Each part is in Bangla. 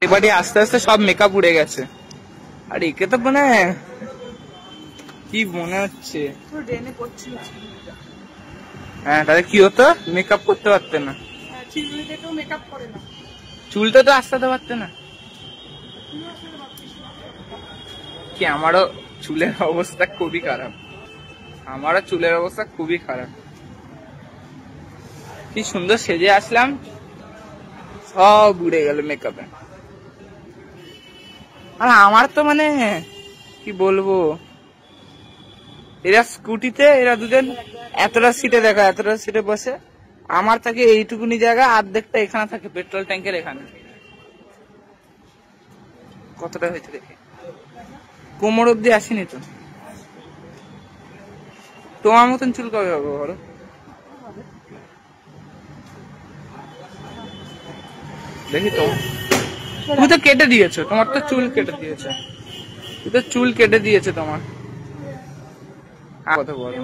এবারে আস্তে আস্তে সব মেকআপ উড়ে গেছে। আর একে তো মানে কি মনে হচ্ছে, হ্যাঁ তাহলে কি হতো, মেকআপ করতে পারতে না, চুলটা তো আসতে পারতে না কি? আমারও চুলের অবস্থা খুবই খারাপ, আমারও চুলের অবস্থা খুবই খারাপ। কি সুন্দর সেজে আসলাম, সব উড়ে গেল মেকআপে। আর আমার তো মানে কি বলবো, এরা স্কুটিতে, এরা দুজন এতটা সিটে দেখা, এতটা সিটে বসে, আমার থাকে এইটুকুনি জায়গা, অর্ধেকটা এখানে থাকে পেট্রোল ট্যাঙ্কের এখানে। কতটা হয়েছে দেখে, কোমর অব্দি আসেনি তো। তোমার মতন চুল কবে হবে বলো? দেখি তো, তুমি তো কেটে দিয়েছো, তোমার তো চুল কেটে দিয়েছে, তুমি তো চুল কেটে দিয়েছে তোমার। কথা বলো,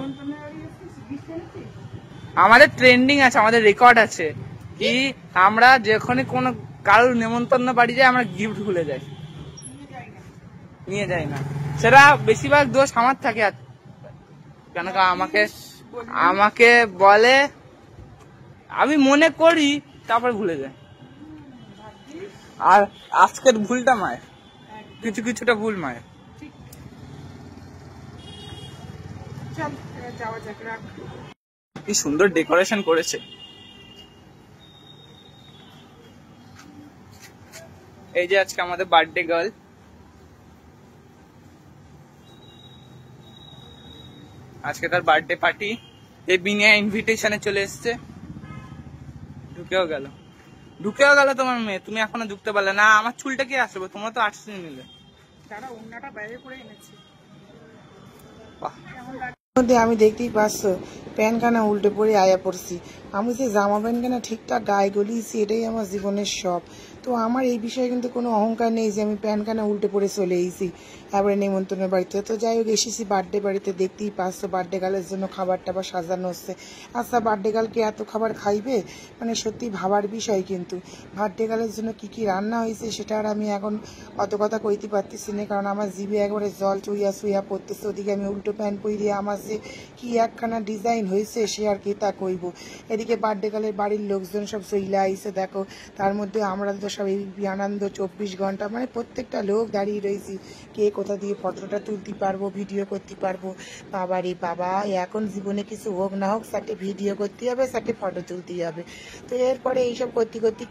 আমাদের ট্রেন্ডিং আছে, আমাদের রেকর্ড আছে কি, আমরা যখনই কোনো কারোর নেমন্তন্ন বাড়ি যাই আমরা গিফট ভুলে যাই, নিয়ে যাই না। সেটা বেশিরভাগ দোষ আমার থাকে, কেন আমাকে আমাকে বলে, আমি মনে করি তারপর ভুলে যাই। আর আজকের ভুলটা মায়ের, কিছু কিছুটা ভুল মায়ের। কি সুন্দর ডেকোরেশন করেছে। এই যে আজকে আমাদের বার্থডে গার্ল, আজকে তার বার্থডে পার্টি, এই বিনা ইনভিটেশনে চলে এসছে, ঢুকেও গেল তোমার মেয়ে, তুমি এখনো ঢুকতে পারলে না। আমার চুলটা কি আসবে, তোমরা তো আটশো নিলে। আমি দেখতেই পাচ্ছ প্যান্ট কানা উল্টে পড়ে আয়া পড়ছি। আমি যে জামা প্যান্ট কানা ঠিকঠাক গায়ে গলিয়েছি, এটাই আমার জীবনের সব। তো আমার এই বিষয়ে কিন্তু কোনো অহংকার নেই যে আমি প্যান্ট কানা উল্টে পড়ে চলে এসেছি এবারে নেমন্তন্নের বাড়িতে। তো যাই হোক, এসেছি বার্থডে বাড়িতে, দেখতেই পাচ্ছ বার্থডে গার্লের জন্য খাবার টাবার সাজানো হচ্ছে। আচ্ছা, বার্থডে গার্লকে এত খাবার খাইবে, মানে সত্যি ভাবার বিষয়। কিন্তু বার্থডে গার্লের জন্য কি কি রান্না হয়েছে সেটা আর আমি এখন অত কথা কইতে পারতেছি না, কারণ আমার জিভে একবারে জল চুইয়া চুইয়া পড়তেছে। ওদিকে আমি উল্টো প্যান্ট পরিয়ে আমার যে কি একখানা ডিজাইন হয়েছে সে আর কি তা কইব। এদিকে বার্থডে গার্লের বাড়ির লোকজন সব চইলা আইসে, দেখো তার মধ্যে আমরা তো সব এই আনন্দ 24 ঘন্টা, মানে প্রত্যেকটা লোক দাঁড়িয়ে রয়েছি, কে কোথা দিয়ে ফটোটা তুলতে পারবো, ভিডিও করতে পারবো। বাবা রে বাবা, এখন জীবনে কিছু হোক না হোক, সাথে ভিডিও করতে হবে, সাথে ফটো তুলতে হবে। তো এরপরে এইসব করতে করতে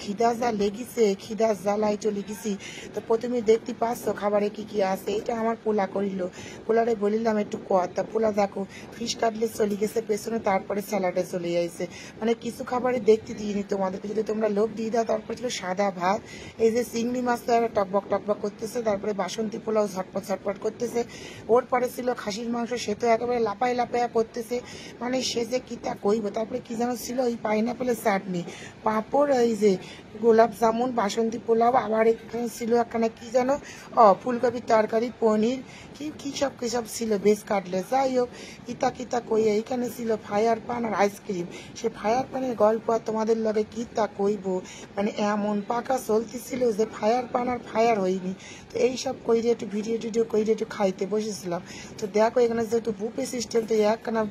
খিদা যা লেগেছে, খিদা জ্বালায় চলে গেছি। তো প্রথমে দেখতে পাচ্ছ খাবারে কি কি আছে। এটা আমার পোলা করিল, পোলারে বলিলাম একটু কথা, পোলা দেখো ফিশ কাটলেট চলে গেছে পেছনে, তারপরে স্যালাডে চলে যাইছে। মানে কিছু খাবারে দেখতে দিইনি তোমাদেরকে, যদি তোমরা লোভ দিয়ে দাও। তারপরে ছিল সাদা ভাত, এই যে চিংড়ি মাছটা টকবক টকবক করতেছে, তারপরে বাসন্তী পোলাও ঝটপট ঝটপট করতেছে। ওর পরে ছিল খাসির মাংস, সে তো একেবারে লাপাই লাপাইয়া পড়তেছে, মানে সে যে কিতা কইব। তারপরে কি যেন ছিল, ওই পাইনাপেলের চাটনি, পাঁপড়, এই যে গোলাপ জামুন, বাসন্তী পোলাও, আবার এখানে ছিল একখানে কি যেন ফুলকপির তরকারি, পনির, কি সব ছিল, বেশ কাটলে। যাই হোক, কিতা কিতা কইয়া এইখানে ছিল ফায়ার পান আর আইসক্রিম। সে ফায়ার পানের গল্প আর তোমাদের লগে কিতা কইব, মানে এমন পাকা চলতেছিল যে ফায়ার পান আর ফায়ার হয়নি। তো এইসব কইরে একটু ভিডিও টিডিও কইরে একটু খাইতে বসেছিলাম। তো দেখো এখানে যেহেতু বুফে সিস্টেম, তো একখানা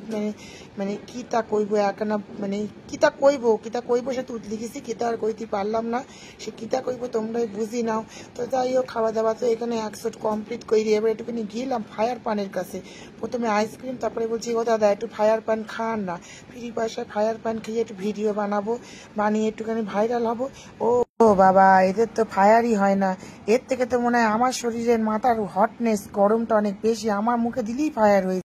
মানে কিতা কইব, একখানা মানে কিতা কইব সে তুত লিখেছি, কিতা আর কইতে পারলাম না, সে কিতা কইব তোমরাই বুঝি নাও। তো যাই হোক, খাওয়া দাওয়া তো এখানে 100 কমপ্লিট করি। এবার একটুখানি গেলাম ফায়ার পানের কাছে, প্রথমে আইসক্রিম, তারপরে বলছি ও দাদা একটু ফায়ার পান খান না, ফ্রি পয়সায় ফায়ার পান খেয়ে একটু ভিডিও বানাবো, বানিয়ে একটুখানি ভাইরাল হবো। ও বাবা, এদের তো ফায়ারই হয় না, এর থেকে তো মনে হয় আমার শরীরের মাথার হটনেস, গরমটা অনেক বেশি, আমার মুখে দিলেই ফায়ার হয়েছে।